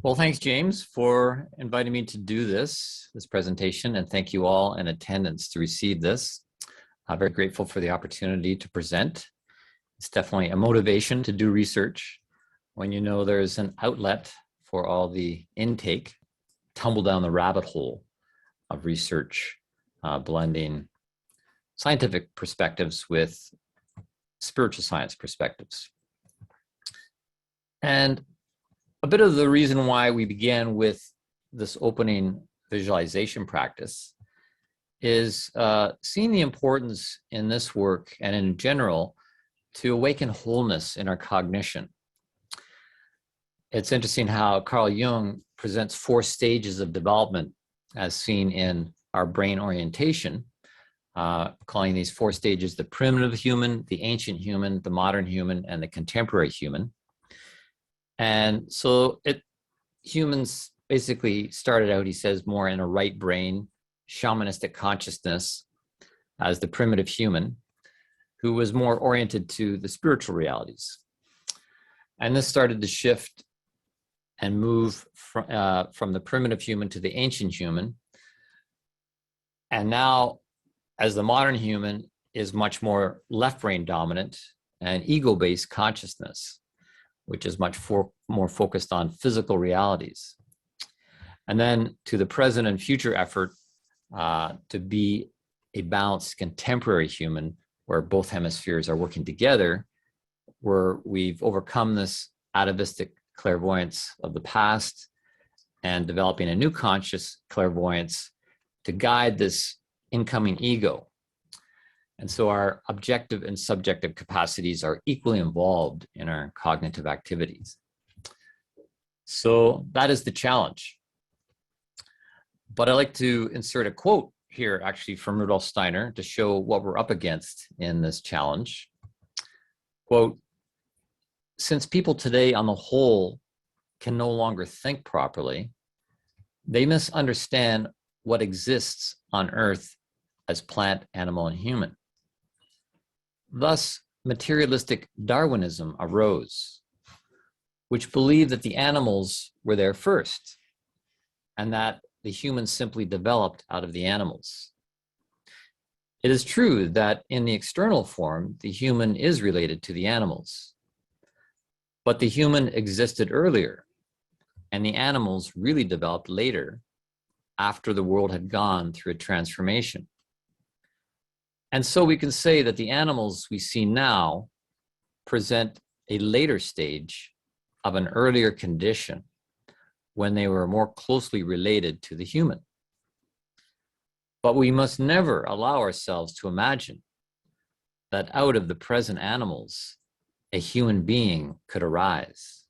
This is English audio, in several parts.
Well, thanks, James, for inviting me to do this presentation, and thank you all in attendance to receive this. I'm very grateful for the opportunity to present. It's definitely a motivation to do research when you know there's an outlet for all the intake, tumble down the rabbit hole of research, blending scientific perspectives with spiritual science perspectives. And a bit of the reason why we began with this opening visualization practice is seeing the importance in this work and in general to awaken wholeness in our cognition. It's interesting how Carl Jung presents 4 stages of development as seen in our brain orientation, calling these 4 stages the primitive human, the ancient human, the modern human, and the contemporary human. And so humans basically started out, he says, more in a right brain, shamanistic consciousness as the primitive human, who was more oriented to the spiritual realities. And this started to shift and move from the primitive human to the ancient human. And now, as the modern human is much more left brain dominant and ego-based consciousness, which is much more focused on physical realities. And then to the present and future effort to be a balanced contemporary human where both hemispheres are working together, where we've overcome this atavistic clairvoyance of the past and developing a new conscious clairvoyance to guide this incoming ego. And so our objective and subjective capacities are equally involved in our cognitive activities. So that is the challenge. But I like to insert a quote here actually from Rudolf Steiner to show what we're up against in this challenge. Quote, "Since people today on the whole can no longer think properly, they misunderstand what exists on Earth as plant, animal, and human. Thus, materialistic Darwinism arose, which believed that the animals were there first, and that the humans simply developed out of the animals. It is true that in the external form, the human is related to the animals, but the human existed earlier, and the animals really developed later after the world had gone through a transformation. And so we can say that the animals we see now present a later stage of an earlier condition when they were more closely related to the human. But we must never allow ourselves to imagine that out of the present animals, a human being could arise.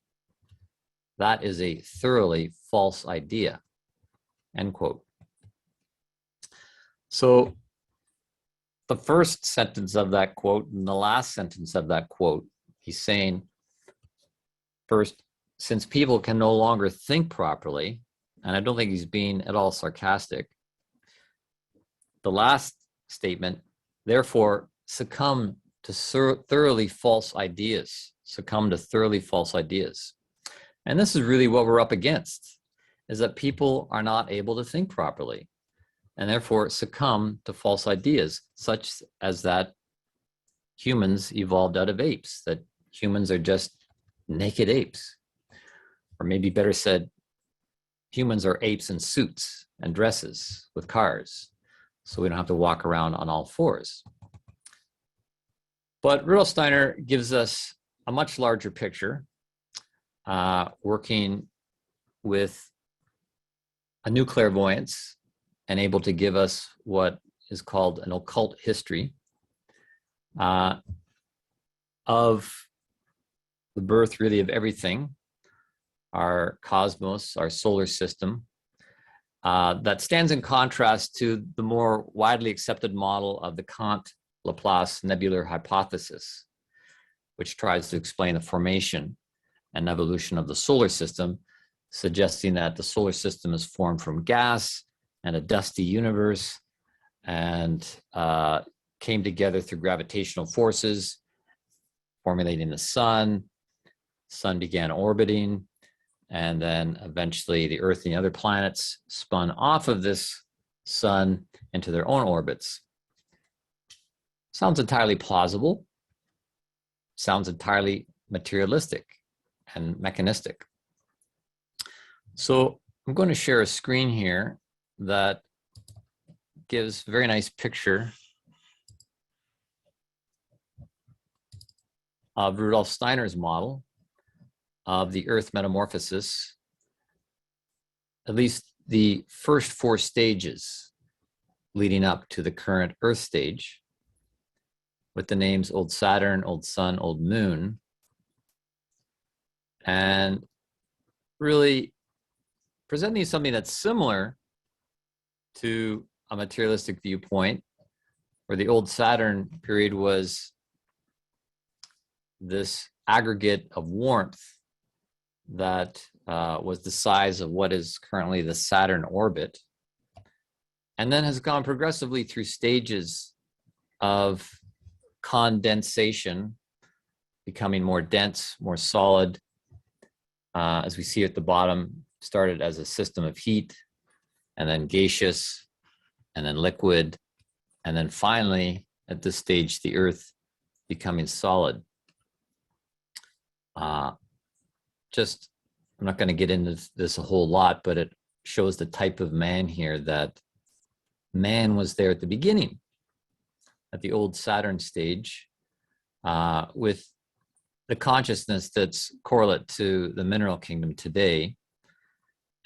That is a thoroughly false idea," end quote. So the first sentence of that quote and the last sentence of that quote, he's saying, first, since people can no longer think properly, and I don't think he's being at all sarcastic, the last statement, therefore, succumb to thoroughly false ideas, And this is really what we're up against, is that people are not able to think properly, and therefore succumb to false ideas, such as that humans evolved out of apes, that humans are just naked apes. Or maybe better said, humans are apes in suits and dresses with cars, so we don't have to walk around on all 4s. But Rudolf Steiner gives us a much larger picture, working with a new clairvoyance and able to give us what is called an occult history of the birth really of everything, our cosmos, our solar system, that stands in contrast to the more widely accepted model of the Kant-Laplace nebular hypothesis, which tries to explain the formation and evolution of the solar system, suggesting that the solar system is formed from gas and a dusty universe and came together through gravitational forces, formulating the sun. Sun began orbiting, and then eventually the Earth and the other planets spun off of this sun into their own orbits. Sounds entirely plausible. Sounds entirely materialistic and mechanistic. So I'm going to share a screen here that gives a very nice picture of Rudolf Steiner's model of the Earth metamorphosis, at least the first 4 stages leading up to the current Earth stage, with the names Old Saturn, Old Sun, Old Moon, and really presenting something that's similar to a materialistic viewpoint, where the Old Saturn period was this aggregate of warmth that was the size of what is currently the Saturn orbit, and then has gone progressively through stages of condensation, becoming more dense, more solid. As we see at the bottom, started as a system of heat, and then gaseous, and then liquid, and then finally, at this stage, the Earth becoming solid. I'm not going to get into this a whole lot, but it shows the type of man here, that man was there at the beginning, at the old Saturn stage, with the consciousness that's correlate to the mineral kingdom today,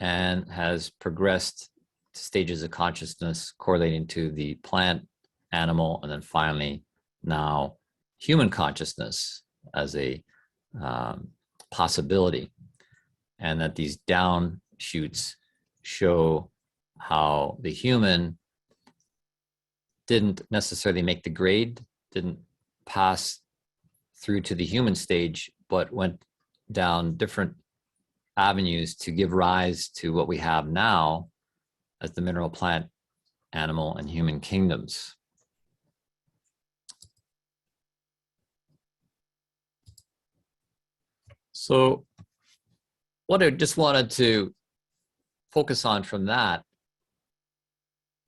and has progressed to stages of consciousness correlating to the plant, animal, and then finally now human consciousness as a possibility. And that these down shoots show how the human didn't necessarily make the grade, didn't pass through to the human stage, but went down different avenues to give rise to what we have now as the mineral, plant, animal, and human kingdoms. So what I just wanted to focus on from that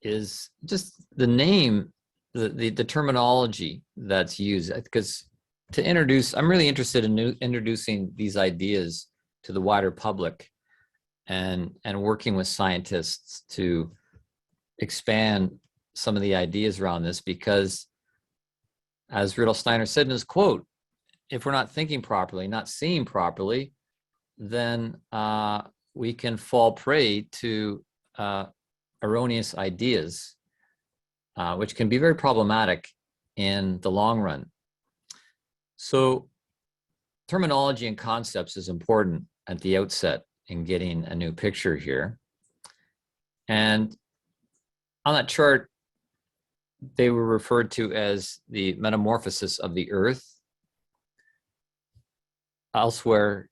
is just the name, the terminology that's used, because to introduce, I'm really interested in introducing these ideas to the wider public, and working with scientists to expand some of the ideas around this, because as Rudolf Steiner said in his quote, if we're not thinking properly, not seeing properly, then we can fall prey to erroneous ideas, which can be very problematic in the long run. So terminology and concepts is important at the outset in getting a new picture here. And on that chart, they were referred to as the metamorphosis of the Earth. Elsewhere,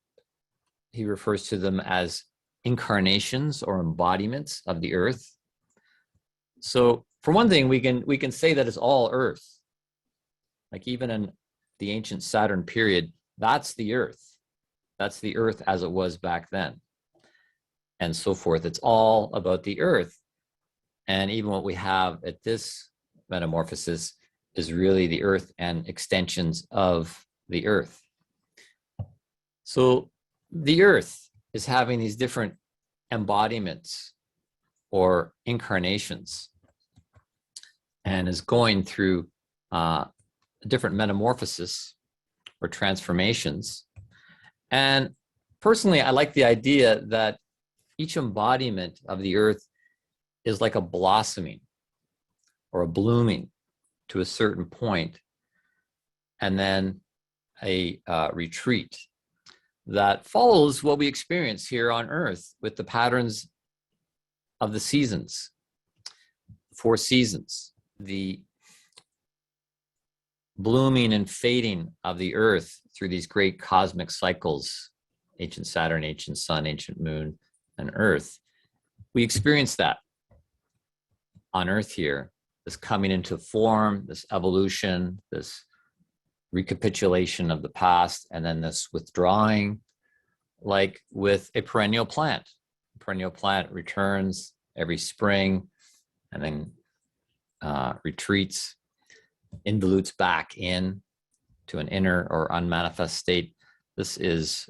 he refers to them as incarnations or embodiments of the Earth. So for one thing, we can say that it's all Earth. Like even in the ancient Saturn period, that's the Earth. That's the Earth as it was back then, and so forth. It's all about the Earth. And even what we have at this metamorphosis is really the Earth and extensions of the Earth. So the Earth is having these different embodiments or incarnations, and is going through different metamorphosis or transformations. And personally, I like the idea that each embodiment of the Earth is like a blossoming or a blooming to a certain point, and then a retreat that follows what we experience here on Earth with the patterns of the seasons, 4 seasons, the blooming and fading of the Earth through these great cosmic cycles, ancient Saturn, ancient Sun, ancient Moon, and Earth. We experience that on Earth here, this coming into form, this evolution, this recapitulation of the past, and then this withdrawing, like with a perennial plant. A perennial plant returns every spring and then retreats, involutes back in to an inner or unmanifest state. This is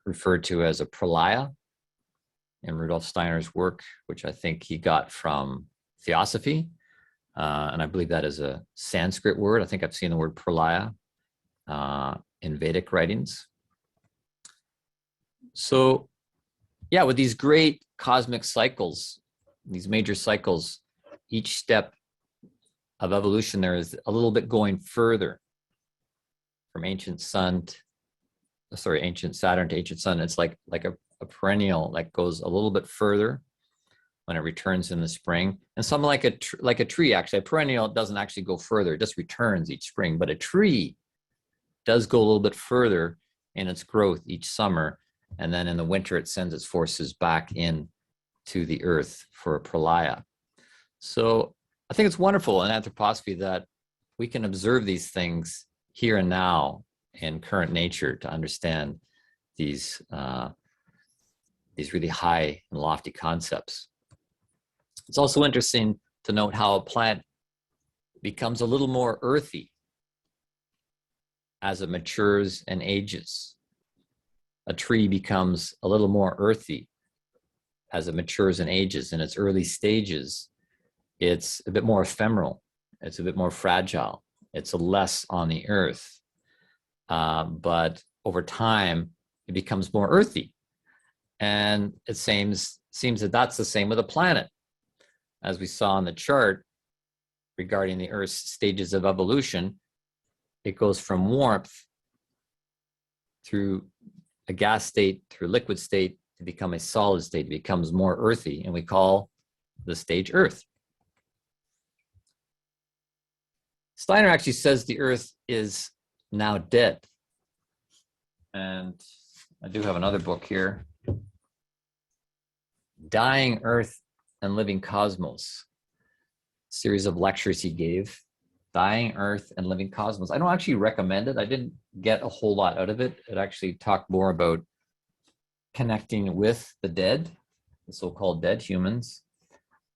referred to as a pralaya in Rudolf Steiner's work, which I think he got from Theosophy. And I believe that is a Sanskrit word. I think I've seen the word pralaya in Vedic writings. So yeah, with these great cosmic cycles, these major cycles, each step of evolution there is a little bit going further from ancient Saturn to ancient Sun. It's like a perennial that goes a little bit further when it returns in the spring. And something like a tree, actually, a perennial doesn't actually go further, it just returns each spring. But a tree does go a little bit further in its growth each summer. And then in the winter, it sends its forces back in to the earth for a pralaya. So I think it's wonderful in anthroposophy that we can observe these things here and now in current nature to understand these really high and lofty concepts. It's also interesting to note how a plant becomes a little more earthy as it matures and ages. A tree becomes a little more earthy as it matures and ages. In its early stages, it's a bit more ephemeral. It's a bit more fragile. It's less on the earth. But over time, it becomes more earthy. And it seems that that's the same with a planet. As we saw on the chart regarding the Earth's stages of evolution, it goes from warmth through a gas state, through liquid state, to become a solid state. It becomes more earthy, and we call the stage Earth. Steiner actually says the Earth is now dead. And I do have another book here, Dying Earth and Living Cosmos, series of lectures he gave, Dying Earth and Living Cosmos. I don't actually recommend it. I didn't get a whole lot out of it. It actually talked more about connecting with the dead, the so-called dead humans.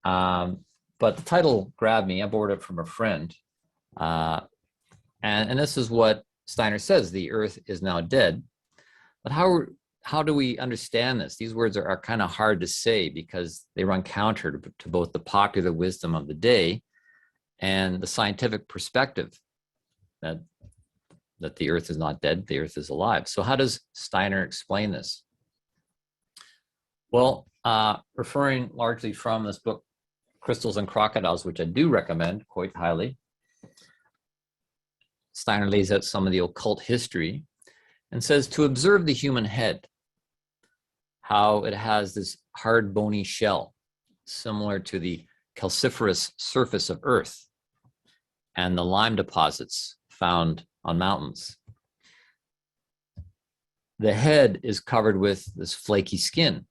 But the title grabbed me. I borrowed it from a friend. And this is what Steiner says, the Earth is now dead. But how do we understand this? These words are kind of hard to say because they run counter to both the popular wisdom of the day and the scientific perspective that the Earth is not dead, the Earth is alive. So how does Steiner explain this? Well, referring largely from this book, Crystals and Crocodiles, which I do recommend quite highly, Steiner lays out some of the occult history and says to observe the human head, how it has this hard bony shell, similar to the calciferous surface of Earth and the lime deposits found on mountains. The head is covered with this flaky skin,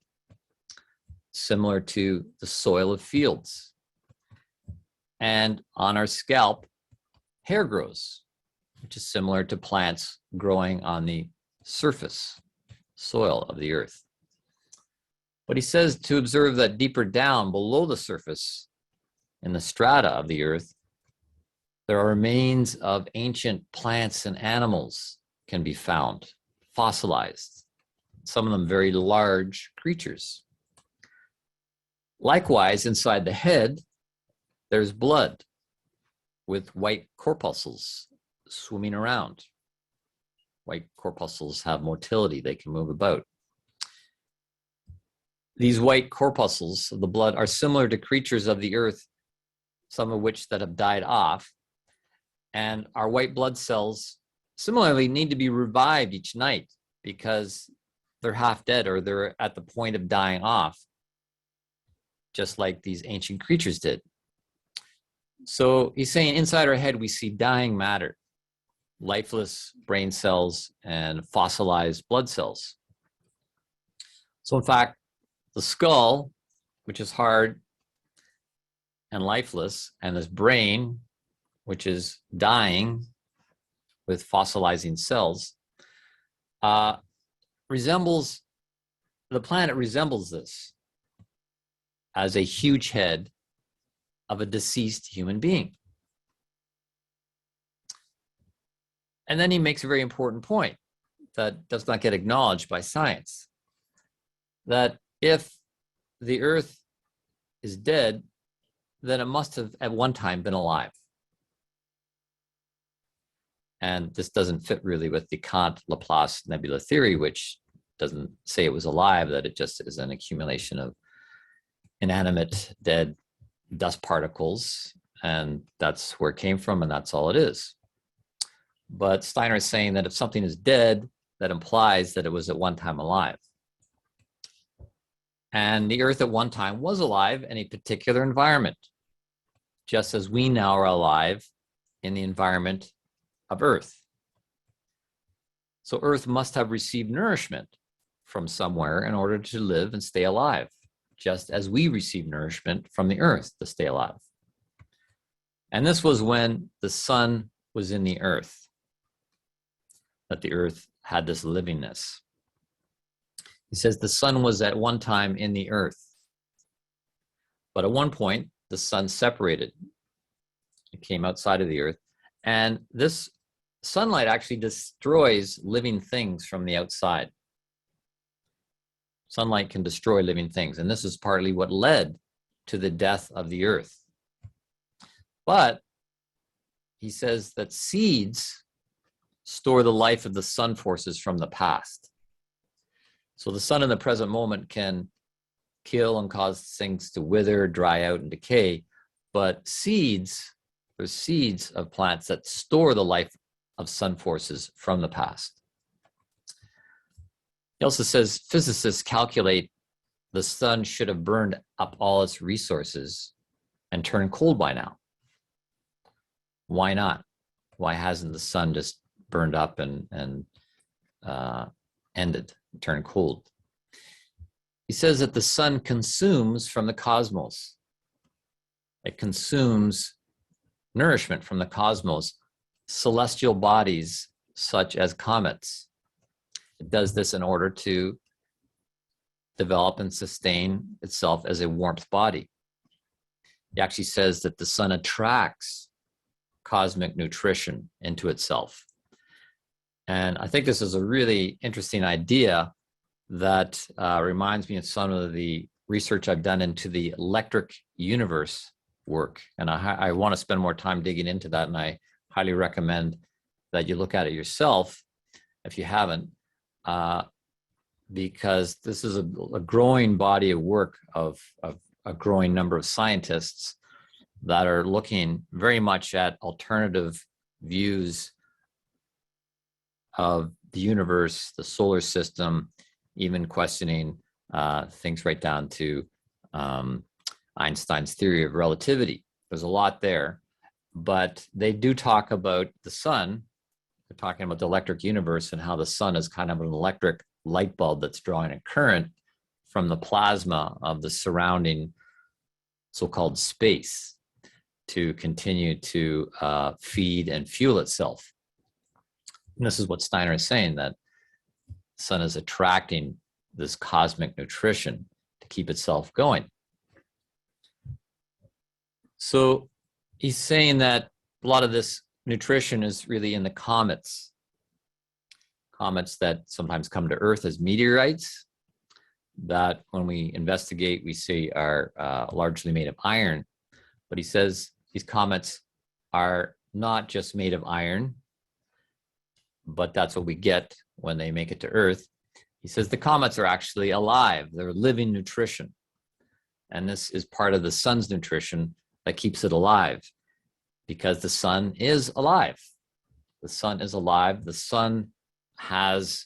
similar to the soil of fields. And on our scalp, hair grows, which is similar to plants growing on the surface soil of the earth. But he says to observe that deeper down below the surface, in the strata of the earth, there are remains of ancient plants and animals can be found, fossilized, some of them very large creatures. Likewise, inside the head, there's blood with white corpuscles swimming around. White corpuscles have motility, they can move about. These white corpuscles of the blood are similar to creatures of the earth, some of which that have died off. And our white blood cells similarly need to be revived each night because they're half dead or they're at the point of dying off, just like these ancient creatures did. So he's saying inside our head, we see dying matter, lifeless brain cells and fossilized blood cells. So in fact, the skull, which is hard and lifeless, and this brain, which is dying with fossilizing cells, uh, resembles, the planet resembles this as a huge head of a deceased human being. And then he makes a very important point that does not get acknowledged by science, that if the Earth is dead, then it must have at one time been alive. And this doesn't fit really with the Kant-Laplace nebula theory, which doesn't say it was alive, that it just is an accumulation of inanimate, dead dust particles, and that's where it came from, and that's all it is. But Steiner is saying that if something is dead, that implies that it was at one time alive. And the Earth at one time was alive in a particular environment, just as we now are alive in the environment of Earth. So Earth must have received nourishment from somewhere in order to live and stay alive, just as we receive nourishment from the Earth to stay alive. And this was when the sun was in the Earth, that the Earth had this livingness. He says the sun was at one time in the Earth, but at one point the sun separated. It came outside of the Earth, and this sunlight actually destroys living things from the outside. Sunlight can destroy living things, and this is partly what led to the death of the Earth. But he says that seeds store the life of the sun forces from the past. So the sun in the present moment can kill and cause things to wither, dry out, and decay, but seeds, there's seeds of plants that store the life of sun forces from the past. He also says physicists calculate the sun should have burned up all its resources and turned cold by now. Why not? Why hasn't the sun just burned up and ended, turned cold? He says that the sun consumes from the cosmos. It consumes nourishment from the cosmos, celestial bodies such as comets. It does this in order to develop and sustain itself as a warmth body. He actually says that the sun attracts cosmic nutrition into itself. And I think this is a really interesting idea that reminds me of some of the research I've done into the electric universe work. And I want to spend more time digging into that, and I highly recommend that you look at it yourself if you haven't, because this is a growing body of work of a growing number of scientists that are looking very much at alternative views of the universe, the solar system, even questioning things right down to Einstein's theory of relativity. There's a lot there, but they do talk about the sun. They're talking about the electric universe and how the sun is kind of an electric light bulb that's drawing a current from the plasma of the surrounding so-called space to continue to feed and fuel itself. And this is what Steiner is saying, that the sun is attracting this cosmic nutrition to keep itself going. So he's saying that a lot of this nutrition is really in the comets. Comets that sometimes come to Earth as meteorites, that when we investigate, we see are largely made of iron. But he says these comets are not just made of iron, but that's what we get when they make it to Earth. He says the comets are actually alive. They're living nutrition. And this is part of the sun's nutrition that keeps it alive, because the sun is alive. The sun is alive. The sun has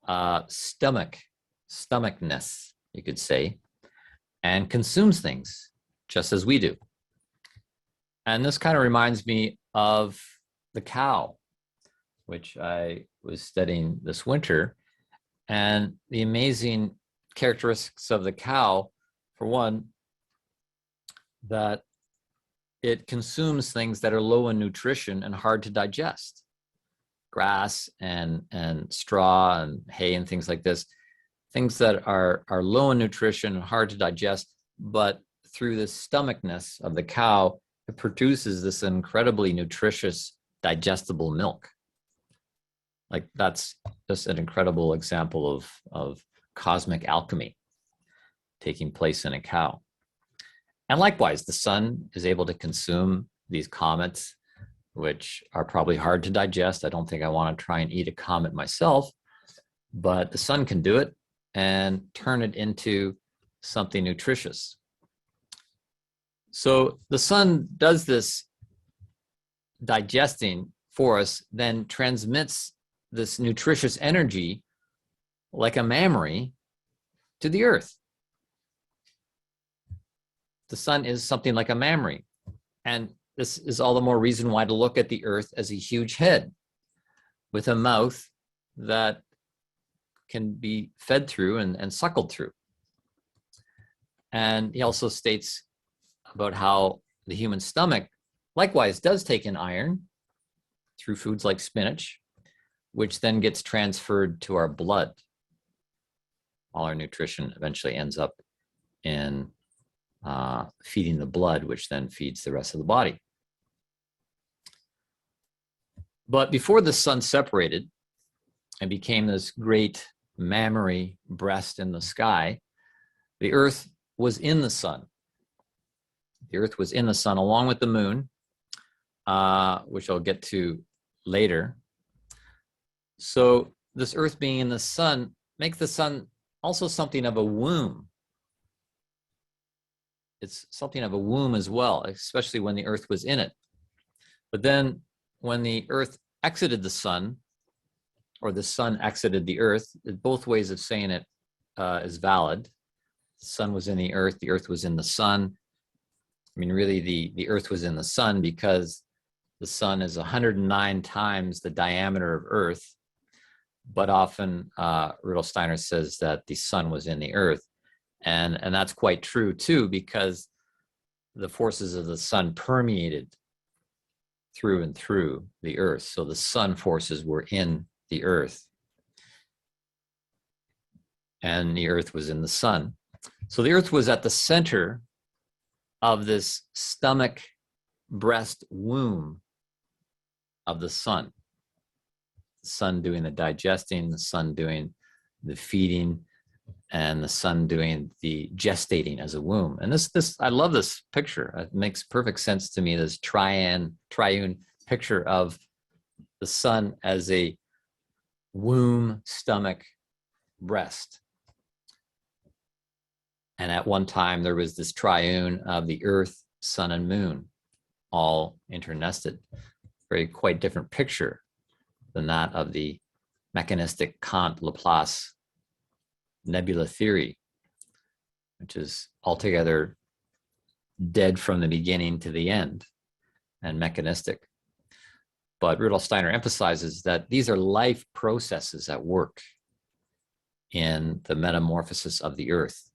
stomachness, you could say, and consumes things just as we do. And this kind of reminds me of the cow, which I was studying this winter, and the amazing characteristics of the cow. For one, that it consumes things that are low in nutrition and hard to digest. grass and straw and hay and things like this, things that are low in nutrition and hard to digest, but through the stomachness of the cow, it produces this incredibly nutritious, digestible milk. Like, that's just an incredible example of cosmic alchemy taking place in a cow. And likewise, the sun is able to consume these comets, which are probably hard to digest. I don't think I want to try and eat a comet myself, but the sun can do it and turn it into something nutritious. So the sun does this digesting for us, then transmits this nutritious energy like a mammary to the earth. The sun is something like a mammary. And this is all the more reason why to look at the earth as a huge head with a mouth that can be fed through and suckled through. And he also states about how the human stomach likewise does take in iron through foods like spinach, which then gets transferred to our blood. All our nutrition eventually ends up in feeding the blood, which then feeds the rest of the body. But before the sun separated and became this great mammary breast in the sky, the earth was in the sun. The earth was in the sun along with the moon, which I'll get to later. So this earth being in the sun makes the sun also something of a womb. It's something of a womb as well, especially when the earth was in it. But then when the earth exited the sun, or the sun exited the earth, both ways of saying it is valid. The sun was in the earth was in the sun. I mean, really, the earth was in the sun because the sun is 109 times the diameter of Earth. But often Rudolf Steiner says that the sun was in the earth. And that's quite true, too, because the forces of the sun permeated through and through the earth. So the sun forces were in the earth. And the earth was in the sun. So the earth was at the center of this stomach, breast, womb of the sun. The sun doing the digesting, the sun doing the feeding, and the sun doing the gestating as a womb. And this I love this picture. It makes perfect sense to me, this triune picture of the sun as a womb, stomach, breast. And at one time, there was this triune of the earth, sun, and moon, all internested. Very quite different picture than that of the mechanistic Kant-Laplace nebula theory, which is altogether dead from the beginning to the end and mechanistic. But Rudolf Steiner emphasizes that these are life processes at work in the metamorphosis of the earth.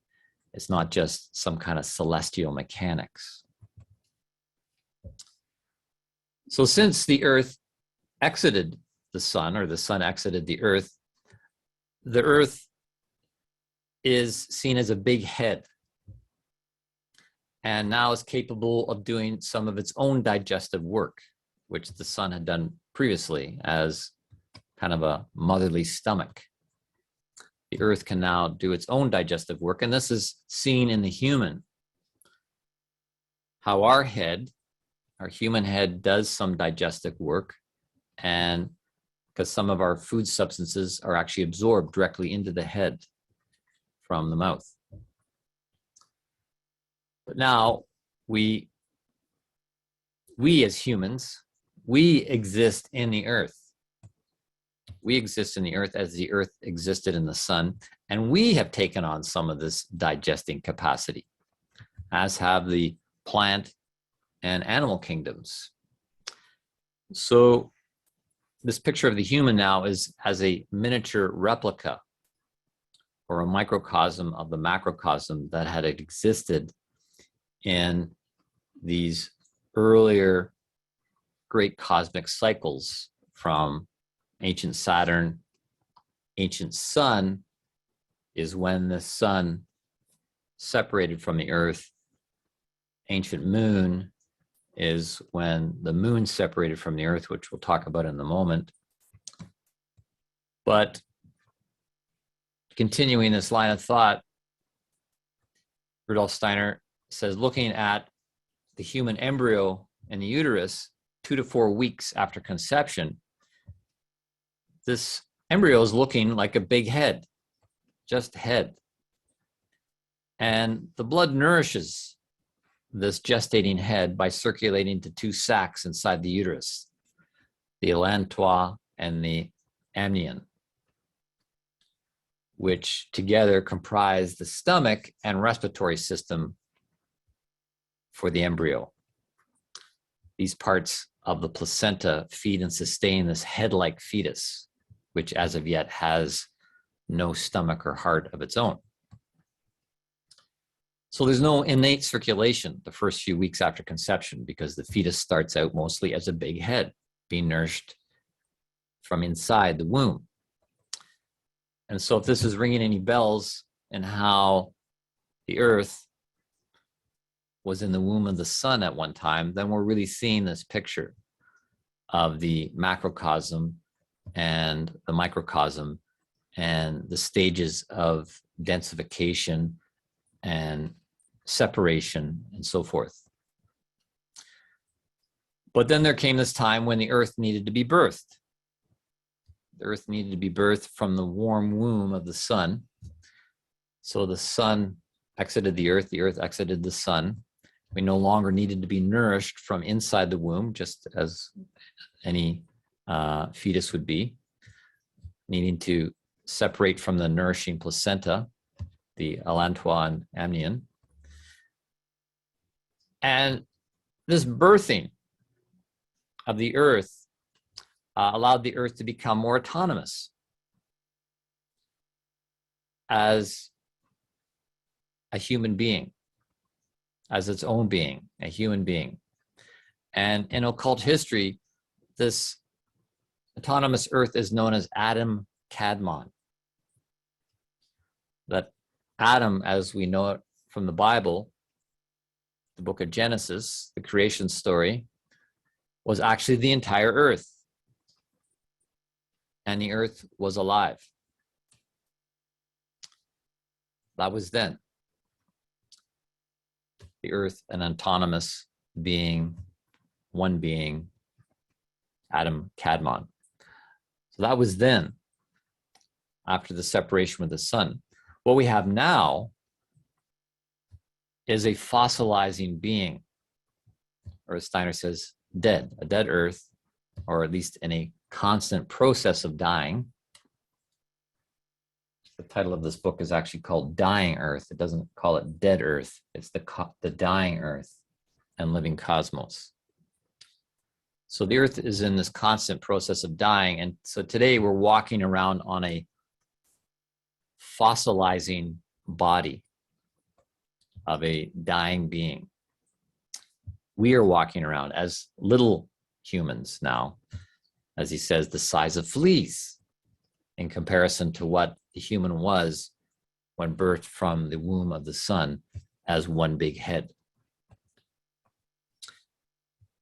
It's not just some kind of celestial mechanics. So since the earth exited the sun, or the sun exited the earth is seen as a big head, and now is capable of doing some of its own digestive work, which the sun had done previously as kind of a motherly stomach. The earth can now do its own digestive work, and this is seen in the human. How our human head does some digestive work, and because some of our food substances are actually absorbed directly into the head from the mouth. But now we as humans, we exist in the earth. We exist in the earth as the earth existed in the sun, and we have taken on some of this digesting capacity, as have the plant and animal kingdoms. So this picture of the human now is as a miniature replica or a microcosm of the macrocosm that had existed in these earlier great cosmic cycles from ancient Saturn, ancient Sun is when the Sun separated from the Earth. Ancient Moon is when the Moon separated from the Earth, which we'll talk about in a moment. But continuing this line of thought, Rudolf Steiner says, looking at the human embryo in the uterus 2 to 4 weeks after conception, this embryo is looking like a big head, just head. And the blood nourishes this gestating head by circulating to 2 sacs inside the uterus, the allantois and the amnion, which together comprise the stomach and respiratory system for the embryo. These parts of the placenta feed and sustain this head-like fetus, which as of yet has no stomach or heart of its own. So there's no innate circulation the first few weeks after conception because the fetus starts out mostly as a big head, being nourished from inside the womb. And so if this is ringing any bells in how the Earth was in the womb of the Sun at one time, then we're really seeing this picture of the macrocosm and the microcosm and the stages of densification and separation and so forth. But then there came this time when the Earth needed to be birthed. The Earth needed to be birthed from the warm womb of the Sun. So the Sun exited the Earth exited the Sun. We no longer needed to be nourished from inside the womb, just as any fetus would be, needing to separate from the nourishing placenta, the allantois and amnion. And this birthing of the Earth allowed the Earth to become more autonomous as a human being, as its own being, a human being. And in occult history, this autonomous Earth is known as Adam Kadmon. That Adam, as we know it from the Bible, the book of Genesis, the creation story, was actually the entire Earth. And the Earth was alive. That was then. The Earth, an autonomous being, one being, Adam Kadmon. So that was then, after the separation with the Sun. What we have now is a fossilizing being, or as Steiner says, dead, a dead Earth, or at least in a constant process of dying. The title of this book is actually called Dying Earth. It doesn't call it Dead Earth. It's the dying Earth and living cosmos. So the Earth is in this constant process of dying. And so today we're walking around on a fossilizing body of a dying being. We are walking around as little humans now, as he says, the size of fleas in comparison to what the human was when birthed from the womb of the Sun as one big head.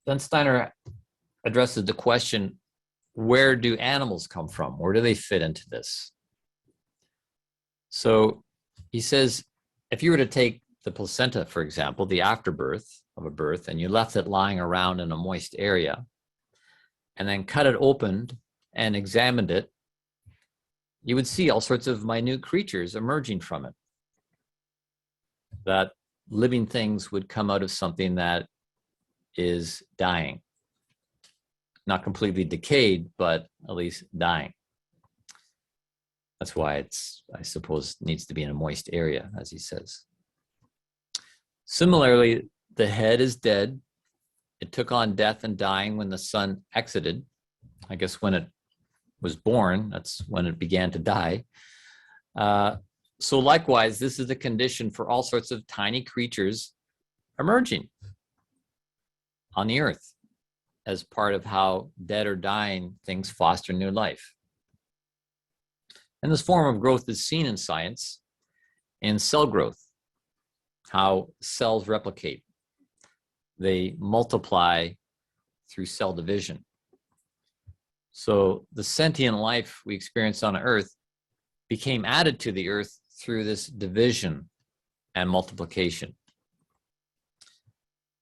Then Steiner addresses the question, where do animals come from? Where do they fit into this? So he says, if you were to take the placenta, for example, the afterbirth of a birth, and you left it lying around in a moist area, and then cut it open and examined it, you would see all sorts of minute creatures emerging from it. That living things would come out of something that is dying. Not completely decayed, but at least dying. That's why it's, I suppose, needs to be in a moist area, as he says. Similarly, the head is dead. It took on death and dying when the Sun exited. I guess when it was born, that's when it began to die. So likewise, this is the condition for all sorts of tiny creatures emerging on the Earth as part of how dead or dying things foster new life. And this form of growth is seen in science in cell growth, how cells replicate. They multiply through cell division. So the sentient life we experience on Earth became added to the Earth through this division and multiplication.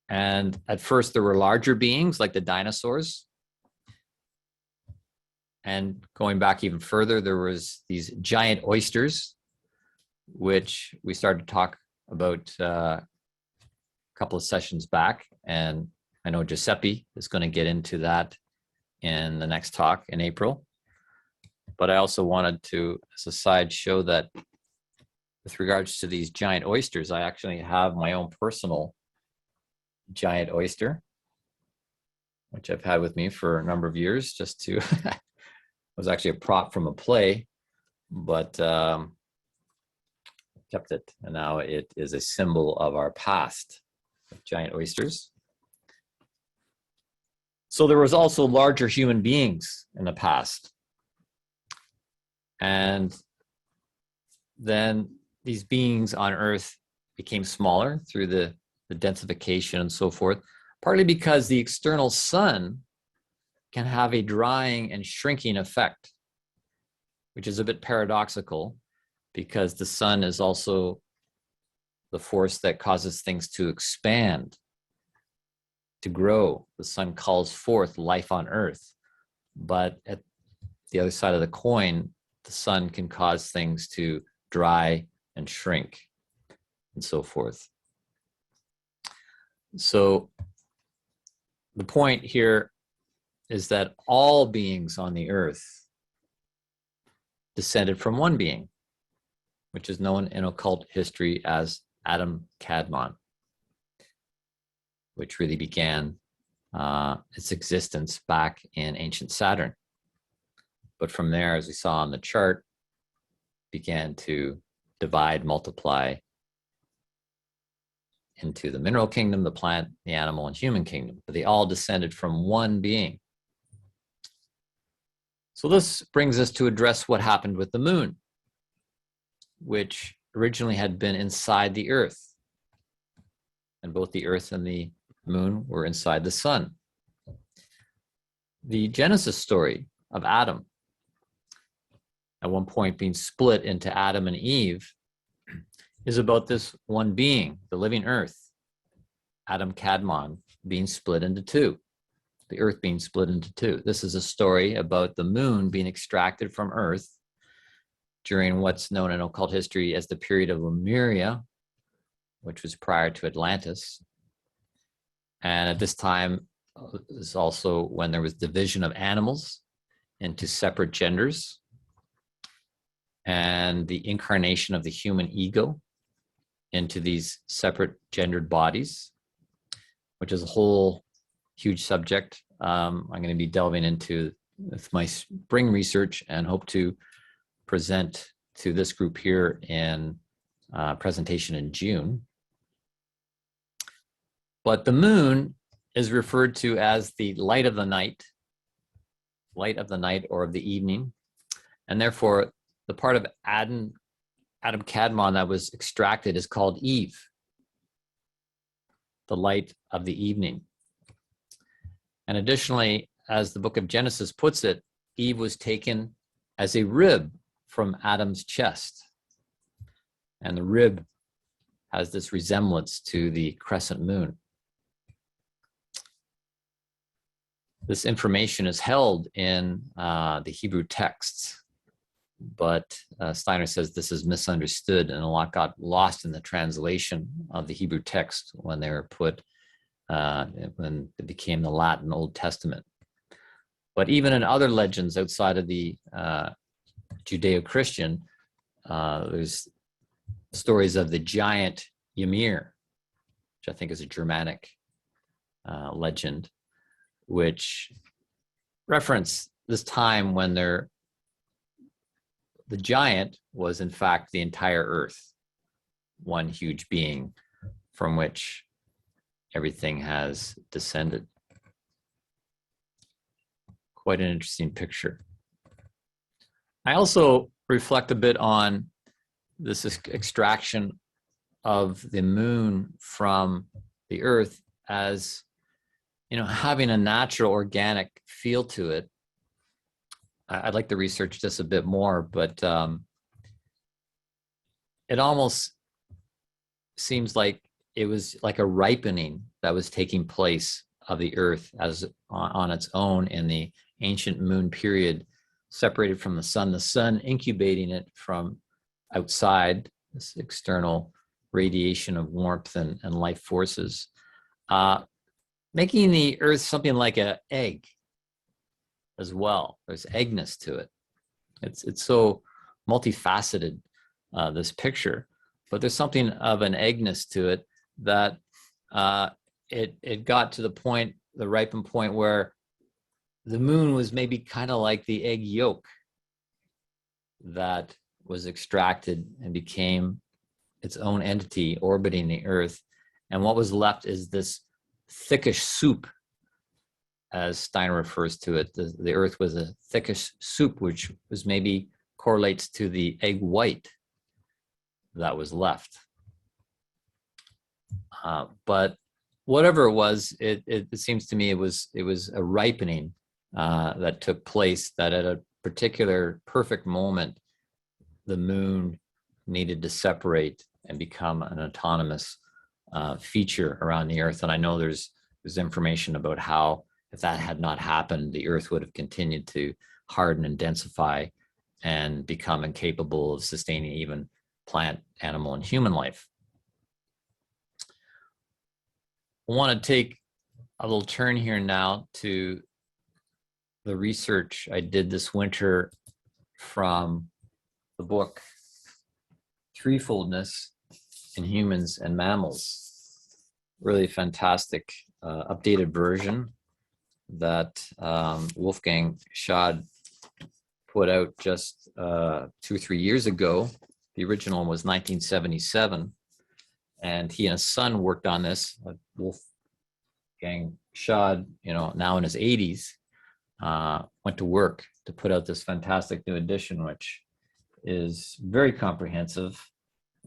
And at first there were larger beings like the dinosaurs. And going back even further, there was these giant oysters, which we started to talk about a couple of sessions back. And I know Giuseppe is going to get into that in the next talk in April. But I also wanted to, as a side, show that with regards to these giant oysters, I actually have my own personal giant oyster, which I've had with me for a number of years, just to, it was actually a prop from a play, but kept it. And now it is a symbol of our past, giant oysters. So there was also larger human beings in the past. And then these beings on Earth became smaller through the densification and so forth, partly because the external sun can have a drying and shrinking effect, which is a bit paradoxical because the sun is also the force that causes things to expand, to grow. The sun calls forth life on Earth. But at the other side of the coin, the sun can cause things to dry and shrink and so forth. So the point here is that all beings on the Earth descended from one being, which is known in occult history as Adam Kadmon, which really began its existence back in ancient Saturn. But from there, as we saw on the chart, began to divide, multiply into the mineral kingdom, the plant, the animal, and human kingdom. But they all descended from one being. So this brings us to address what happened with the moon, which originally had been inside the Earth. And both the Earth and the moon were inside the sun. The Genesis story of Adam, at one point being split into Adam and Eve, is about this one being, the living Earth, Adam Kadmon, being split into two, the Earth being split into two. This is a story about the moon being extracted from Earth during what's known in occult history as the period of Lemuria, which was prior to Atlantis. And at this time is also when there was division of animals into separate genders and the incarnation of the human ego into these separate gendered bodies, which is a whole huge subject I'm going to be delving into with my spring research and hope to present to this group here in presentation in June. But the moon is referred to as the light of the night or of the evening, and therefore the part of Adam Kadmon that was extracted is called Eve, the light of the evening. And additionally, as the book of Genesis puts it, Eve was taken as a rib from Adam's chest. And the rib has this resemblance to the crescent moon. This information is held in the Hebrew texts, but Steiner says this is misunderstood and a lot got lost in the translation of the Hebrew text when they were put, when it became the Latin Old Testament. But even in other legends outside of the Judeo-Christian, there's stories of the giant Ymir, which I think is a Germanic legend, which reference this time when the giant was in fact the entire Earth, one huge being from which everything has descended. quite an interesting picture. I also reflect a bit on this extraction of the moon from the earth as, having a natural organic feel to it. I'd like to research this a bit more, but it almost seems like it was like a ripening that was taking place of the earth as on its own in the ancient moon period, separated from the sun incubating it from outside, this external radiation of warmth and life forces, making the earth something like an egg as well. There's eggness to it. It's so multifaceted, this picture, but there's something of an eggness to it that it got to the ripened point where the moon was maybe kind of like the egg yolk that was extracted and became its own entity orbiting the earth. And what was left is this thickish soup, as Steiner refers to it. The earth was a thickish soup, which was maybe correlates to the egg white that was left. But whatever it was, it seems to me it was a ripening that took place, that at a particular perfect moment, the moon needed to separate and become an autonomous feature around the earth. And I know there's information about how, if that had not happened, the earth would have continued to harden and densify and become incapable of sustaining even plant, animal, and human life. I want to take a little turn here now to the research I did this winter from the book Threefoldness in Humans and Mammals. Really fantastic updated version that Wolfgang Schad put out just 2 or 3 years ago. The original was 1977, and he and his son worked on this. Wolfgang Schad, now in his 80s, went to work to put out this fantastic new edition, which is very comprehensive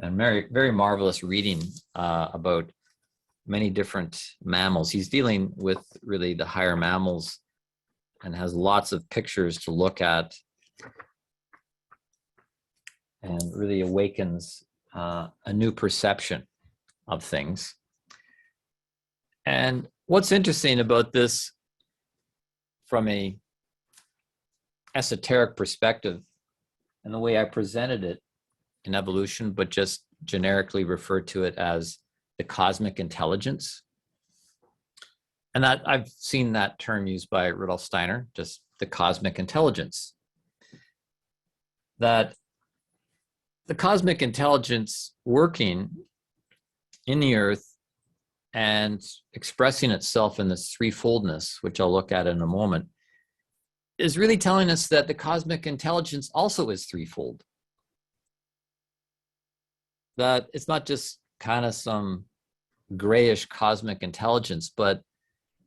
and very, very marvelous reading about many different mammals. He's dealing with really the higher mammals and has lots of pictures to look at, and really awakens a new perception of things. And what's interesting about this from a esoteric perspective, and the way I presented it in evolution, but just generically referred to it as the cosmic intelligence. And that I've seen that term used by Rudolf Steiner, just the cosmic intelligence. That the cosmic intelligence working in the earth and expressing itself in this threefoldness, which I'll look at in a moment, is really telling us that the cosmic intelligence also is threefold. That it's not just kind of some grayish cosmic intelligence, but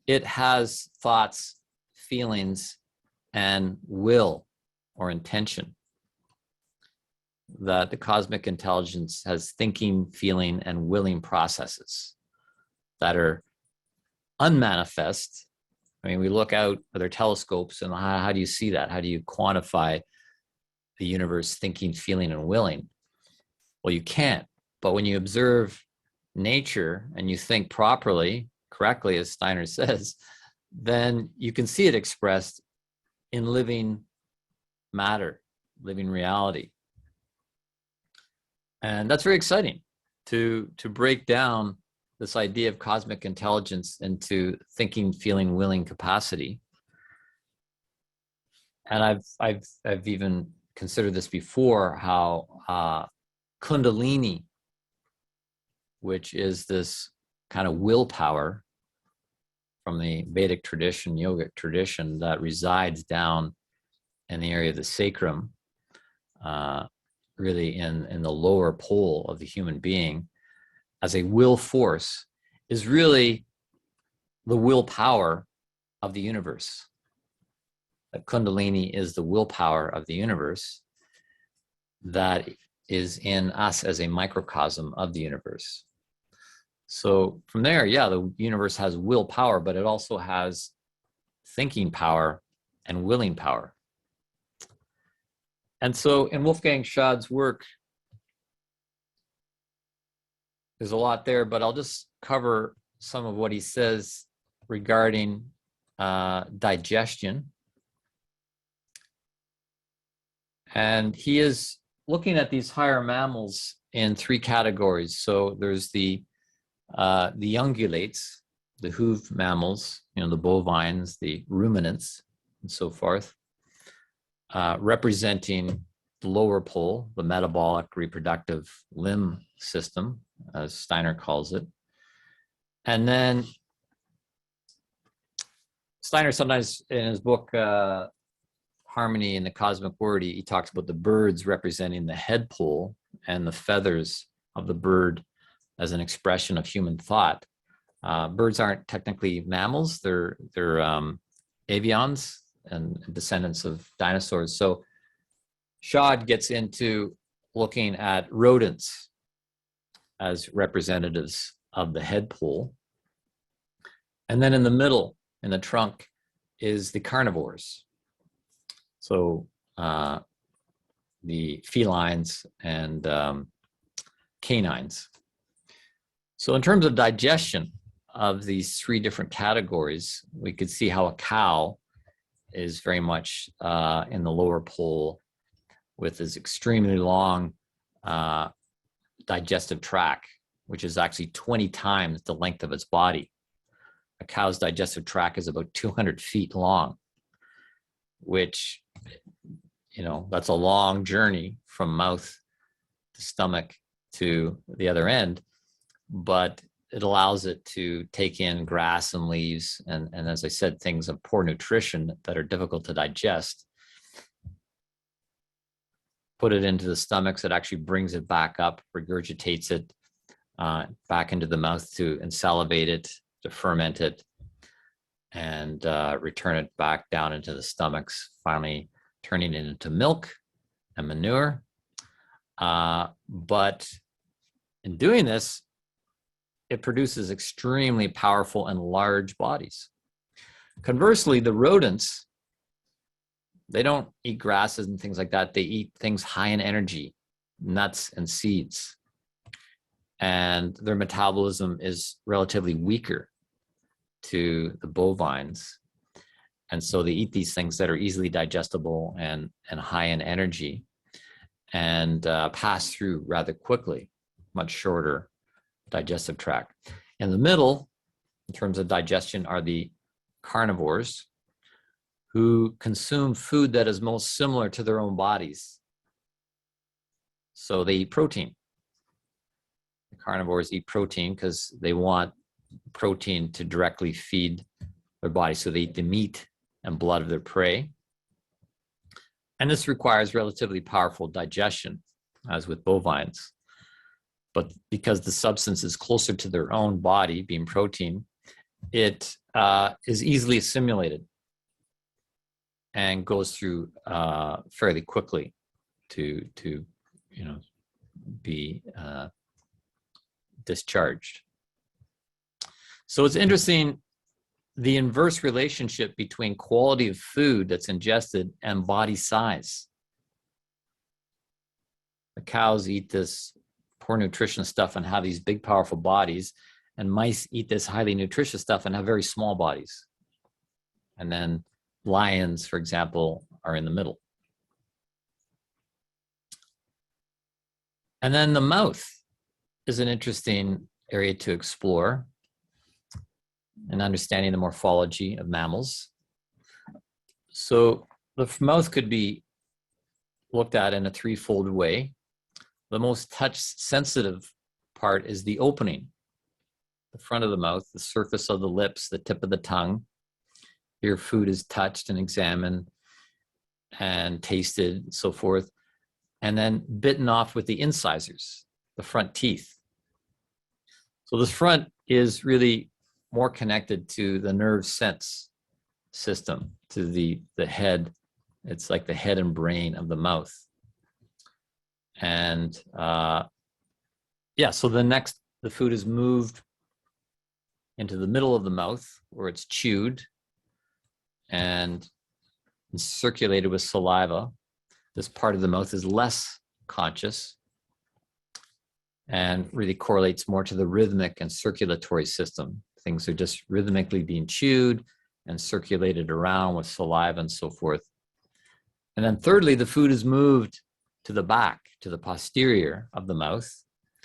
it has thoughts, feelings, and will or intention. That the cosmic intelligence has thinking, feeling, and willing processes that are unmanifest. I mean, we look out with our telescopes, and how do you see that? How do you quantify the universe thinking, feeling, and willing? Well, you can't. But when you observe nature and you think properly, correctly, as Steiner says, then you can see it expressed in living matter, living reality. And that's very exciting to break down this idea of cosmic intelligence into thinking, feeling, willing capacity. And I've even considered this before, how Kundalini, which is this kind of willpower from the Vedic tradition, yogic tradition, that resides down in the area of the sacrum, really in the lower pole of the human being, as a will force, is really the willpower of the universe. that Kundalini is the willpower of the universe that is in us as a microcosm of the universe. So from there, yeah, the universe has willpower, but it also has thinking power and willing power. And so in Wolfgang Schad's work, there's a lot there, but I'll just cover some of what he says regarding digestion. And he is looking at these higher mammals in three categories. So there's the ungulates, the hoof mammals, the bovines, the ruminants, and so forth, representing the lower pole, the metabolic reproductive limb system, as Steiner calls it. And then Steiner sometimes in his book, Harmony in the Cosmic Word, he talks about the birds representing the head pole and the feathers of the bird as an expression of human thought. Birds aren't technically mammals, they're avians and descendants of dinosaurs. So Schad gets into looking at rodents as representatives of the head pole. And then in the middle, in the trunk, is the carnivores. So the felines and canines. So in terms of digestion of these three different categories, we could see how a cow is very much in the lower pole with this extremely long digestive tract, which is actually 20 times the length of its body. A cow's digestive tract is about 200 feet long, which, that's a long journey from mouth to stomach to the other end, but it allows it to take in grass and leaves and as I said, things of poor nutrition that are difficult to digest. Put it into the stomach, so it actually brings it back up, regurgitates it back into the mouth and salivate it, to ferment it, and return it back down into the stomachs, finally turning it into milk and manure. But in doing this, it produces extremely powerful and large bodies. Conversely, the rodents, they don't eat grasses and things like that. They eat things high in energy, nuts and seeds. And their metabolism is relatively weaker to the bovines. And so they eat these things that are easily digestible and high in energy and pass through rather quickly, much shorter digestive tract. In the middle, in terms of digestion, are the carnivores, who consume food that is most similar to their own bodies. So they eat protein. The carnivores eat protein because they want protein to directly feed their body. So they eat the meat and blood of their prey. And this requires relatively powerful digestion, as with bovines. But because the substance is closer to their own body, being protein, it is easily assimilated and goes through fairly quickly to be discharged. So it's interesting, the inverse relationship between quality of food that's ingested and body size. The cows eat this poor nutrition stuff and have these big, powerful bodies, and mice eat this highly nutritious stuff and have very small bodies. And then lions, for example, are in the middle. And then the mouth is an interesting area to explore in understanding the morphology of mammals. So the mouth could be looked at in a threefold way. The most touch-sensitive part is the opening, the front of the mouth, the surface of the lips, the tip of the tongue. Your food is touched and examined and tasted, and so forth, and then bitten off with the incisors, the front teeth. So this front is really more connected to the nerve sense system, to the head. It's like the head and brain of the mouth. And yeah, so the food is moved into the middle of the mouth where it's chewed and circulated with saliva. This part of the mouth is less conscious and really correlates more to the rhythmic and circulatory system. Things are just rhythmically being chewed and circulated around with saliva and so forth. And then thirdly, the food is moved to the back, to the posterior of the mouth,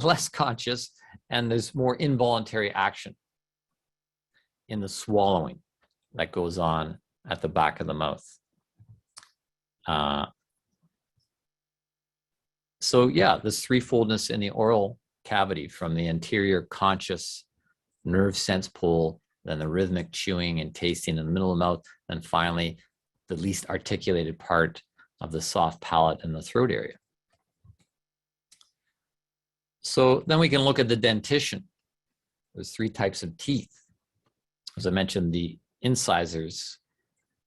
less conscious, and there's more involuntary action in the swallowing that goes on at the back of the mouth. So yeah, this threefoldness in the oral cavity, from the anterior conscious nerve sense pole, then the rhythmic chewing and tasting in the middle of the mouth, and finally the least articulated part of the soft palate and the throat area. So then we can look at the dentition. There's three types of teeth. As I mentioned, the incisors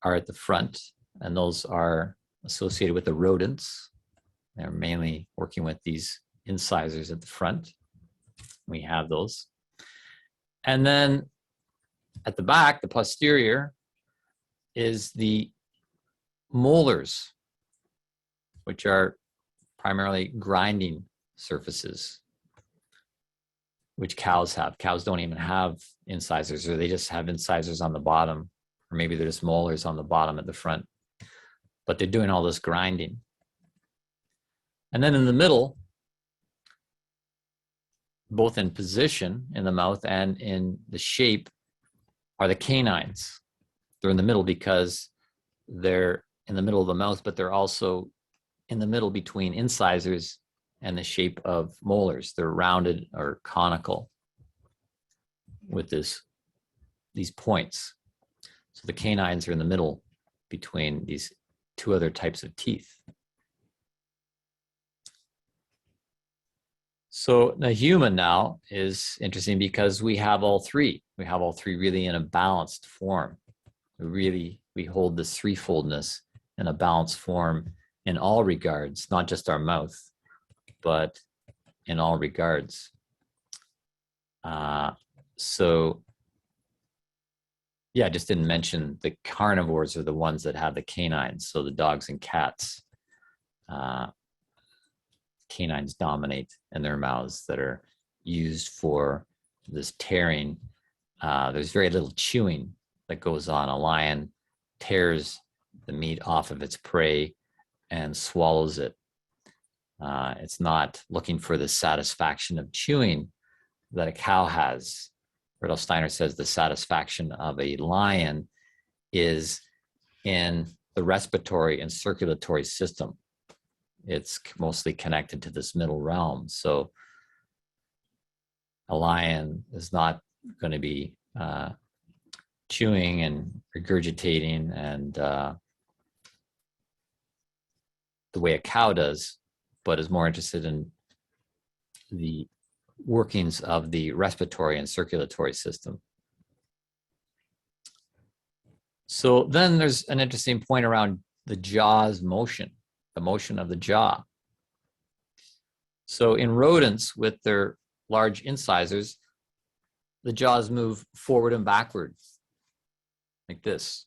are at the front, and those are associated with the rodents. They're mainly working with these incisors at the front. We have those. And then at the back, the posterior, is the molars, which are primarily grinding surfaces, which cows have. Cows don't even have incisors, or they just have incisors on the bottom, or maybe they're just molars on the bottom at the front. But they're doing all this grinding. And then in the middle, both in position in the mouth and in the shape, are the canines. They're in the middle because they're in the middle of the mouth, but they're also in the middle between incisors and the shape of molars. They're rounded or conical with these points. So the canines are in the middle between these two other types of teeth. So the human now is interesting because we have all three. We have all three really in a balanced form. We hold this threefoldness in a balanced form in all regards, not just our mouth, but in all regards. So yeah, I just didn't mention the carnivores are the ones that have the canines. So the dogs and cats, canines dominate in their mouths that are used for this tearing. There's very little chewing that goes on. A lion tears the meat off of its prey and swallows it. It's not looking for the satisfaction of chewing that a cow has. Rudolf Steiner says the satisfaction of a lion is in the respiratory and circulatory system. It's mostly connected to this middle realm. So a lion is not going to be chewing and regurgitating and the way a cow does, but is more interested in the workings of the respiratory and circulatory system. So then there's an interesting point around the jaw's motion, the motion of the jaw. So in rodents with their large incisors, the jaws move forward and backwards like this.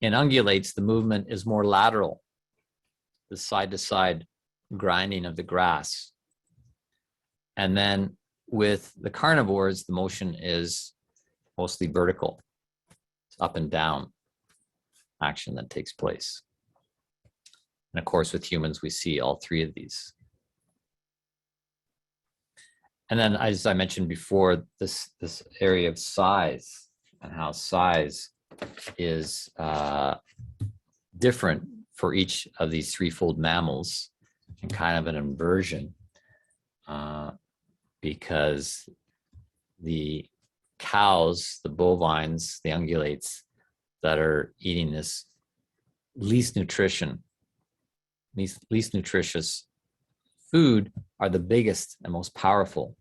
In ungulates, the movement is more lateral, the side-to-side grinding of the grass. And then with the carnivores, the motion is mostly vertical. It's up and down action that takes place. And of course, with humans, we see all three of these. And then, as I mentioned before, this area of size and how size is different for each of these threefold mammals, and kind of an inversion, because the cows, the bovines, the ungulates that are eating this least nutritious food are the biggest and most powerful,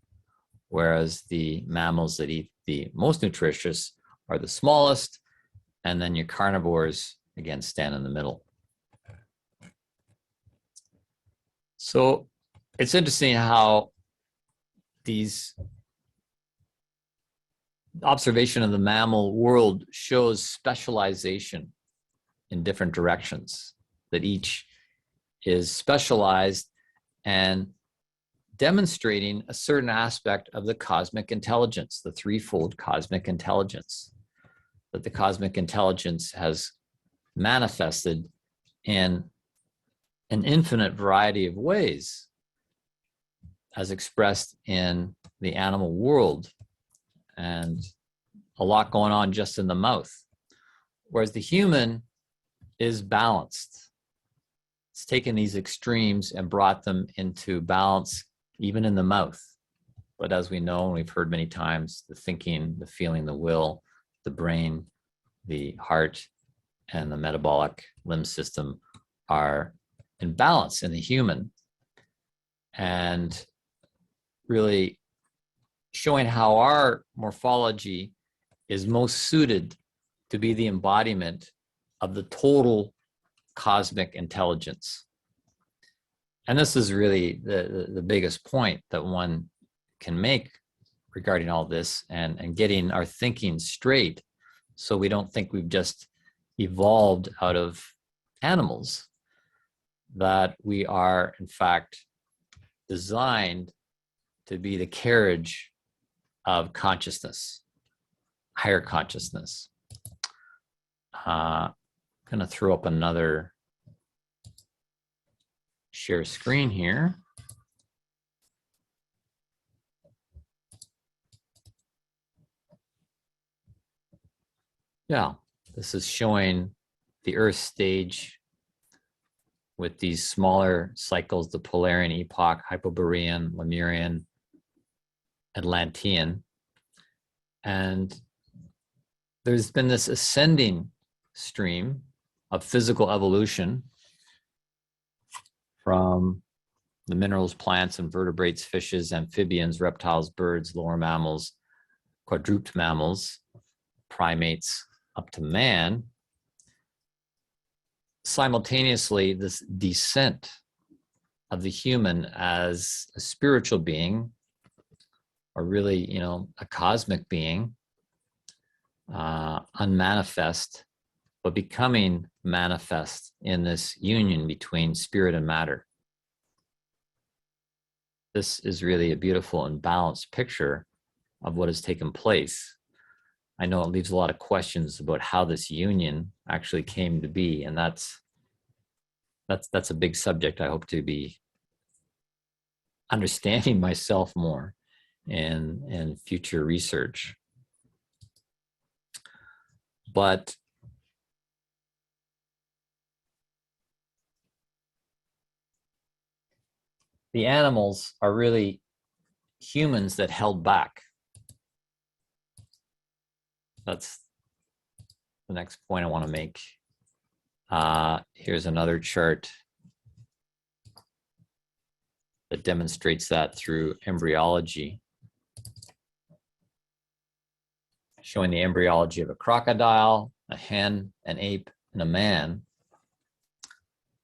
whereas the mammals that eat the most nutritious are the smallest and then your carnivores, again, stand in the middle. So it's interesting how these observation of the mammal world shows specialization in different directions, that each is specialized and demonstrating a certain aspect of the cosmic intelligence, the threefold cosmic intelligence, that the cosmic intelligence has manifested in an infinite variety of ways, as expressed in the animal world, and a lot going on just in the mouth. Whereas the human is balanced. It's taken these extremes and brought them into balance, even in the mouth. But as we know, and we've heard many times, the thinking, the feeling, the will, the brain, the heart, and the metabolic limb system are in balance in the human. And really showing how our morphology is most suited to be the embodiment of the total cosmic intelligence. And this is really the biggest point that one can make regarding all this, and getting our thinking straight, so we don't think we've just evolved out of animals, that we are in fact designed to be the carriage of consciousness, higher consciousness. I'm going to throw up another share screen here. Yeah, this is showing the Earth stage with these smaller cycles, the Polarian epoch, Hyperborean, Lemurian, Atlantean. And there's been this ascending stream of physical evolution from the minerals, plants, and vertebrates, fishes, amphibians, reptiles, birds, lower mammals, quadruped mammals, primates, up to man. Simultaneously, this descent of the human as a spiritual being, or really, a cosmic being, unmanifest, but becoming manifest in this union between spirit and matter. This is really a beautiful and balanced picture of what has taken place. I know it leaves a lot of questions about how this union actually came to be, and that's a big subject I hope to be understanding myself more in future research. But the animals are really humans that held back. That's the next point I want to make. Here's another chart that demonstrates that through embryology, showing the embryology of a crocodile, a hen, an ape, and a man,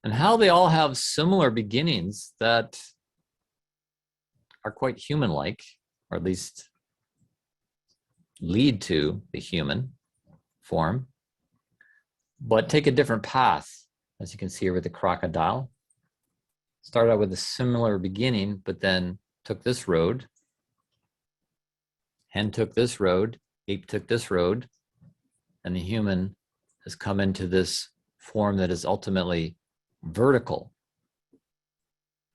and how they all have similar beginnings that are quite human-like, or at least lead to the human form, but take a different path. As you can see here with the crocodile, started out with a similar beginning, but then took this road. Hen took this road, ape took this road, and the human has come into this form that is ultimately vertical,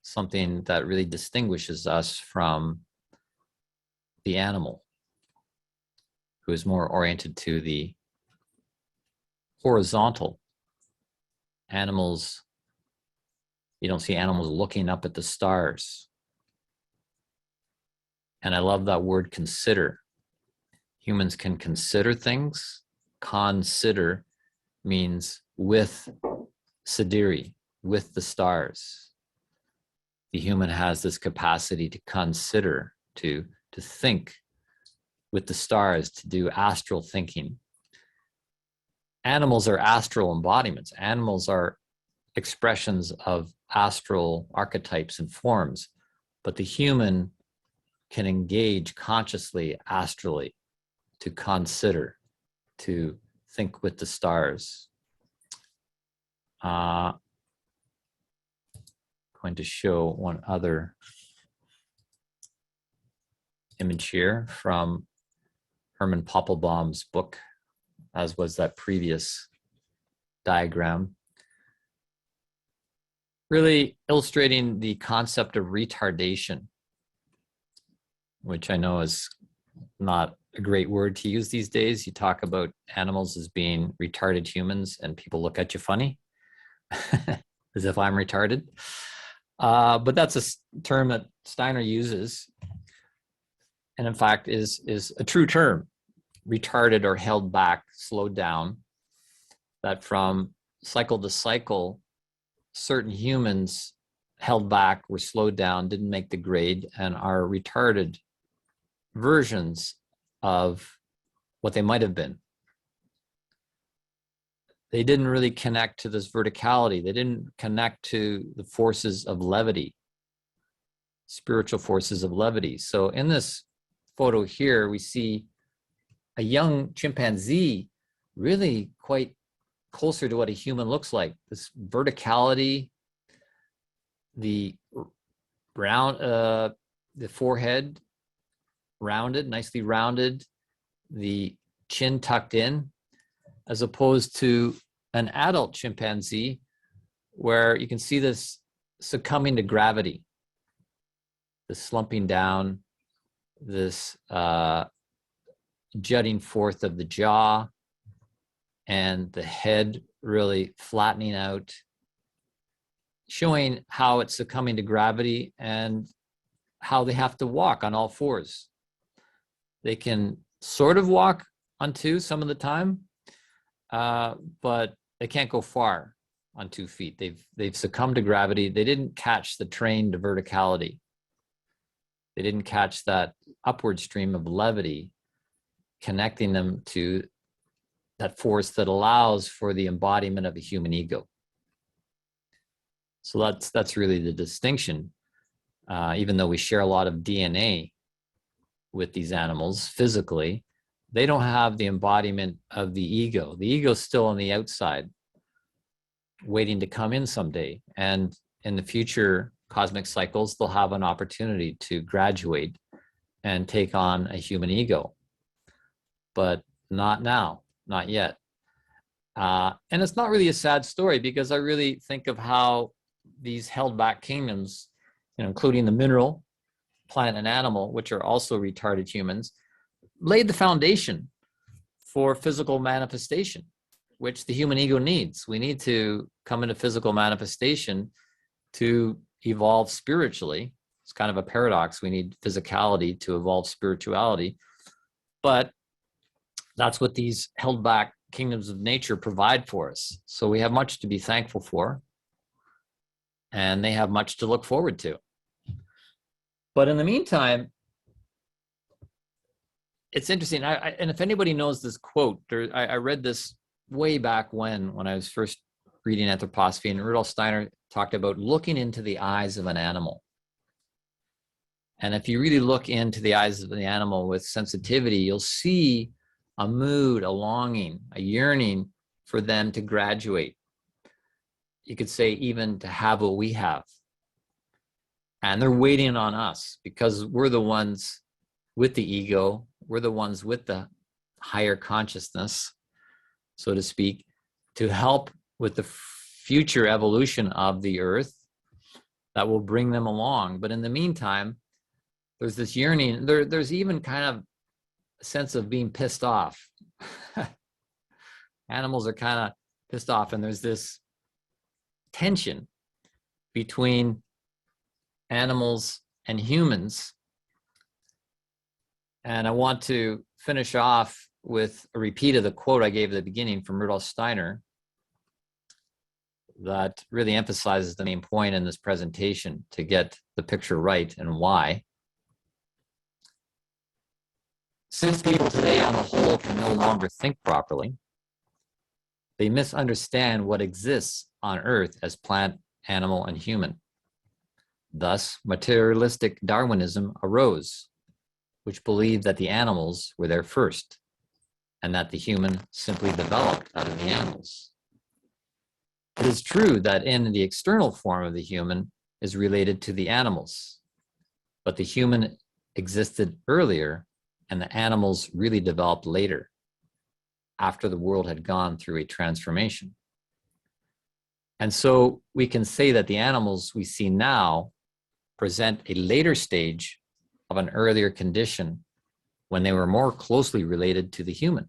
something that really distinguishes us from the animal, who is more oriented to the horizontal. Animals, you don't see animals looking up at the stars. And I love that word consider. Humans can consider things. Consider means with Siddhiri, with the stars. The human has this capacity to consider, to think with the stars, to do astral thinking. animals are astral embodiments. Animals are expressions of astral archetypes and forms, but the human can engage consciously, astrally, to consider, to think with the stars. Going to show one other image here from Herman Poppelbaum's book, as was that previous diagram, really illustrating the concept of retardation, which I know is not a great word to use these days. You talk about animals as being retarded humans and people look at you funny, as if I'm retarded. But that's a term that Steiner uses, and in fact is a true term. Retarded or held back, slowed down, that from cycle to cycle, certain humans held back, were slowed down, didn't make the grade, and are retarded versions of what they might have been. They didn't really connect to this verticality. They didn't connect to the forces of levity, spiritual forces of levity. So in this photo here, we see a young chimpanzee really quite closer to what a human looks like. This verticality, the round, the forehead rounded, nicely rounded, the chin tucked in, as opposed to an adult chimpanzee where you can see this succumbing to gravity, the slumping down, this jutting forth of the jaw, and the head really flattening out, showing how it's succumbing to gravity and how they have to walk on all fours. They can sort of walk on two some of the time, but they can't go far on 2 feet. They've succumbed to gravity. They didn't catch the train to verticality. They didn't catch that upward stream of levity, connecting them to that force that allows for the embodiment of a human ego. So that's really the distinction. Even though we share a lot of DNA with these animals physically, they don't have the embodiment of the ego. The ego's still on the outside, waiting to come in someday. And in the future cosmic cycles, they'll have an opportunity to graduate and take on a human ego. But not now, not yet. And it's not really a sad story, because I really think of how these held back kingdoms, including the mineral, plant, and animal, which are also retarded humans, laid the foundation for physical manifestation, which the human ego needs. We need to come into physical manifestation to evolve spiritually. It's kind of a paradox. We need physicality to evolve spirituality. But that's what these held back kingdoms of nature provide for us. So we have much to be thankful for, and they have much to look forward to. But in the meantime, it's interesting. And if anybody knows this quote, I read this way back when I was first reading anthroposophy, and Rudolf Steiner talked about looking into the eyes of an animal. And if you really look into the eyes of the animal with sensitivity, you'll see a mood, a longing, a yearning for them to graduate. You could say even to have what we have. And they're waiting on us, because we're the ones with the ego. We're the ones with the higher consciousness, so to speak, to help with the future evolution of the earth that will bring them along. But in the meantime, there's this yearning. There's even kind of a sense of being pissed off. Animals are kind of pissed off, and there's this tension between animals and humans. And I want to finish off with a repeat of the quote I gave at the beginning from Rudolf Steiner that really emphasizes the main point in this presentation to get the picture right and why. Since people today on the whole can no longer think properly, they misunderstand what exists on Earth as plant, animal, and human. Thus, materialistic Darwinism arose, which believed that the animals were there first, and that the human simply developed out of the animals. It is true that in the external form of the human is related to the animals, but the human existed earlier and the animals really developed later, after the world had gone through a transformation. And so we can say that the animals we see now present a later stage of an earlier condition when they were more closely related to the human.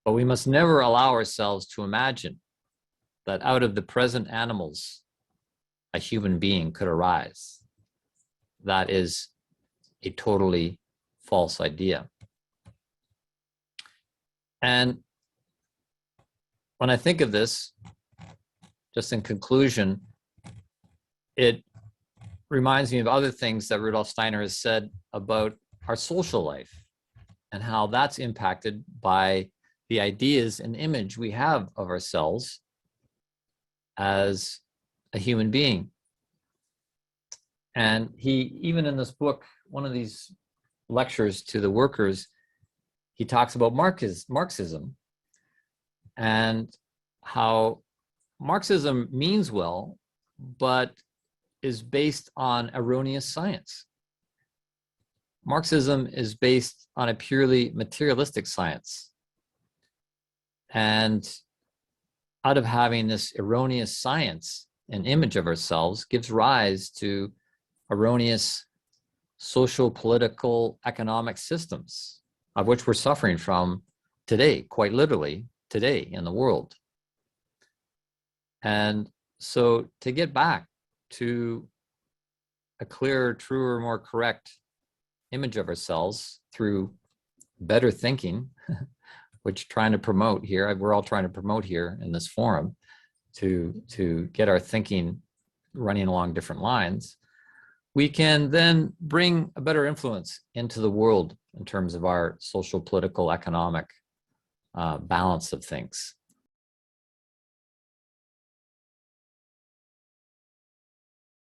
But we must never allow ourselves to imagine that out of the present animals, a human being could arise. That is a totally false idea. And when I think of this, just in conclusion, it reminds me of other things that Rudolf Steiner has said about our social life and how that's impacted by the ideas and image we have of ourselves as a human being. And he, even in this book, one of these lectures to the workers, he talks about Marxism and how Marxism means well, but is based on erroneous science. Marxism is based on a purely materialistic science. And out of having this erroneous science, an image of ourselves gives rise to erroneous social, political, economic systems, of which we're suffering from today, quite literally today in the world. And so to get back to a clearer, truer, more correct image of ourselves through better thinking, which trying to promote here, we're all trying to promote here in this forum to get our thinking running along different lines, we can then bring a better influence into the world in terms of our social, political, economic balance of things.